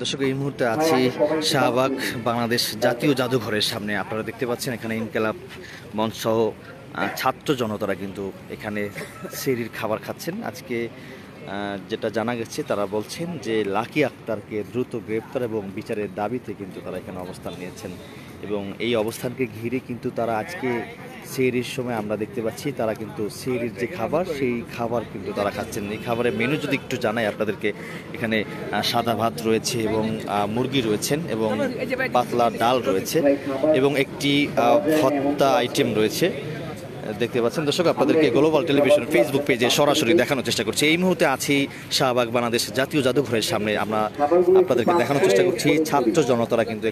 দর্শক, এই মুহূর্তে আছি শাহবাগ বাংলাদেশ জাতীয় জাদুঘরের সামনে। আপনারা দেখতে পাচ্ছেন এখানে ইনকিলাব মঞ্চ সহ ছাত্র জনতারা কিন্তু এখানে সেহরির খাবার খাচ্ছেন। আজকে যেটা জানা গেছে, তারা বলছেন যে লাকি আক্তারকে দ্রুত গ্রেপ্তার এবং বিচারের দাবিতে কিন্তু তারা এখানে অবস্থান নিয়েছেন। এবং এই অবস্থানকে ঘিরে কিন্তু তারা আজকে সেহরির সময় আমরা দেখতে পাচ্ছি তারা কিন্তু সেহরির যে খাবার, সেই খাবার কিন্তু তারা খাচ্ছেন। এই খাবারের মেনু যদি একটু জানাই আপনাদেরকে, এখানে সাদা ভাত রয়েছে এবং মুরগি রয়েছেন এবং পাতলা ডাল রয়েছে এবং একটি ভর্তা আইটেম রয়েছে। দেখতে পাচ্ছেন দর্শক, আপনাদেরকে গ্লোবাল টেলিভিশন ফেসবুক পেজে সরাসরি দেখানোর চেষ্টা করছি। এই মুহূর্তে আছি শাহবাগ বাংলাদেশ জাতীয় জাদুঘরের সামনে। আমরা আপনাদেরকে দেখানোর চেষ্টা করছি ছাত্র জনতারা কিন্তু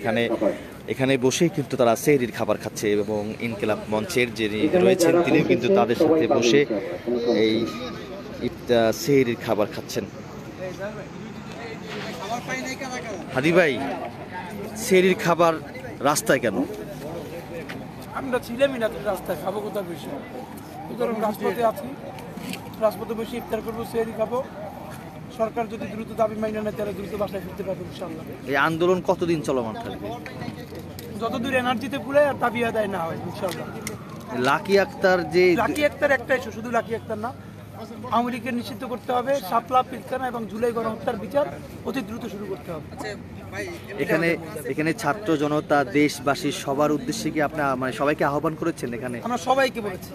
এখানে বসেই কিন্তু তারা সেহরির খাবার খাচ্ছে এবং ইনকিলাব মঞ্চের যিনি রয়েছেন তিনিও কিন্তু তাদের সাথে বসে এই সেহরির খাবার খাচ্ছেন। হাদি ভাই, সেহরির খাবার রাস্তায় কেন? আমরা ছিলামই না রাস্তায়, খাবো কোথাও বেশি, সুতরাং রাজপথে আছি, রাজপথে বসে ইফতার করবো, সেহরি খাবো। সরকার যদি দ্রুত দাবি মাইনে নেয় তাহলে দ্রুত বাসায় ফিরতে পারবো ইনশাআল্লাহ। এই আন্দোলন কতদিন চলমান থাকবে? যতদূর এনার্জিতে পুরে আর দাবি আদায় না হয় ইনশাআল্লাহ। লাকি আক্তার যে লাকি আক্তার একটা ইস্যু, শুধু লাকি আক্তার না, আওয়ামী লীগকে নিষিদ্ধ করতে হবে, শাপলা পিলখানা এবং জুলাই গণহত্যার বিচার অতি দ্রুত শুরু করতে হবে। এখানে ছাত্র জনতা দেশবাসী সবার উদ্দেশ্যে কি আপনার মানে সবাইকে আহ্বান করেছেন? এখানে আমরা সবাইকে বলেছি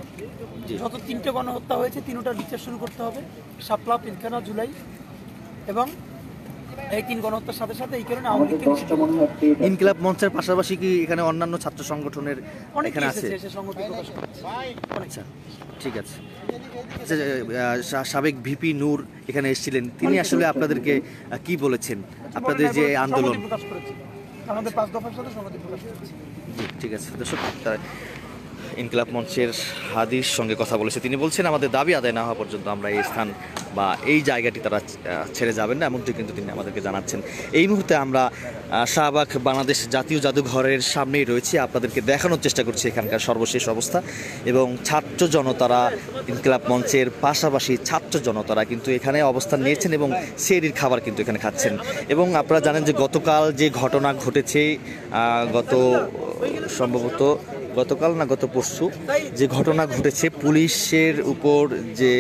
যত 3টে গণহত্যা হয়েছে 3টার বিচার শুরু করতে হবে, শাপলা পিলখানা জুলাই এবং এই 3 গণহত্যার সাথে সাথে এই কারণে আওয়ামী লীগকে নিষিদ্ধ করতে হবে। ইনকিলাব মঞ্চের পাশাপাশি কি এখানে অন্যান্য ছাত্র সংগঠনের এখানে আছে? আচ্ছা, ঠিক আছে। সাবেক ভিপি নূর এখানে এসেছিলেন, তিনি আসলে আপনাদেরকে কি বলেছেন? আপনাদের যে আন্দোলন, আমাদের 5 দফার সাথে সংহতি প্রকাশ করেছি। ঠিক আছে দর্শক, ইনকিলাব মঞ্চের হাদির সঙ্গে কথা বলেছে। তিনি বলছেন আমাদের দাবি আদায় না হওয়া পর্যন্ত আমরা এই স্থান বা এই জায়গাটি তারা ছেড়ে যাবেন না, এমনটি কিন্তু তিনি আমাদেরকে জানাচ্ছেন। এই মুহূর্তে আমরা শাহবাগ বাংলাদেশ জাতীয় জাদুঘরের সামনেই রয়েছি, আপনাদেরকে দেখানোর চেষ্টা করছি এখানকার সর্বশেষ অবস্থা। এবং ছাত্র জনতারা, ইনকিলাব মঞ্চের পাশাপাশি ছাত্র জনতারা কিন্তু এখানে অবস্থান নিয়েছেন এবং সেহরির খাবার কিন্তু এখানে খাচ্ছেন। এবং আপনারা জানেন যে গতকাল যে ঘটনা ঘটেছে, সম্ভবত গতকাল না গত পরশু যে ঘটনা ঘটেছে, পুলিশের উপর যে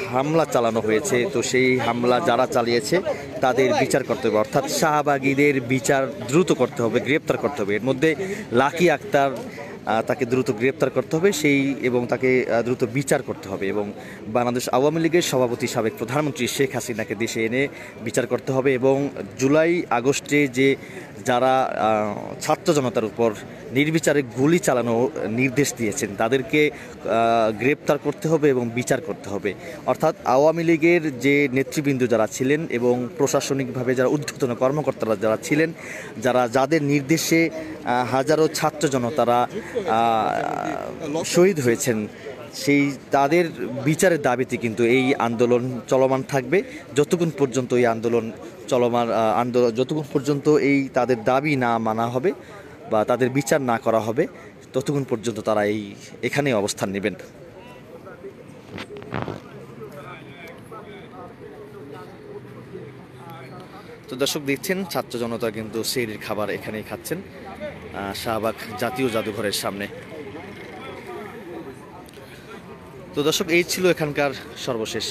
হামলা চালানো হয়েছে, তো সেই হামলা যারা চালিয়েছে তাদের বিচার করতে হবে, অর্থাৎ শাহবাগীদের বিচার দ্রুত করতে হবে, গ্রেপ্তার করতে হবে। এর মধ্যে লাকি আক্তার, তাকে দ্রুত গ্রেপ্তার করতে হবে এবং তাকে দ্রুত বিচার করতে হবে এবং বাংলাদেশ আওয়ামী লীগের সভাপতি সাবেক প্রধানমন্ত্রী শেখ হাসিনাকে দেশে এনে বিচার করতে হবে এবং জুলাই আগস্টে যে যারা ছাত্র জনতার উপর নির্বিচারে গুলি চালানো নির্দেশ দিয়েছেন তাদেরকে গ্রেপ্তার করতে হবে এবং বিচার করতে হবে। অর্থাৎ আওয়ামী লীগের যে নেতৃবৃন্দ যারা ছিলেন এবং প্রশাসনিকভাবে যারা ঊর্ধ্বতন কর্মকর্তারা যারা ছিলেন, যাদের নির্দেশে হাজারো ছাত্র জনতারা শহীদ হয়েছেন, তাদের বিচারের দাবিতে কিন্তু এই আন্দোলন চলমান থাকবে। যতক্ষণ পর্যন্ত এই আন্দোলন যতক্ষণ পর্যন্ত তাদের দাবি না মানা হবে বা তাদের বিচার না করা হবে, ততক্ষণ পর্যন্ত তারা এখানেই অবস্থান নেবেন। তো দর্শক, দেখছেন ছাত্র জনতা কিন্তু সেহরির খাবার এখানেই খাচ্ছেন শাহবাগ জাতীয় জাদুঘরের সামনে। তো দর্শক, এই ছিল এখানকার সর্বশেষ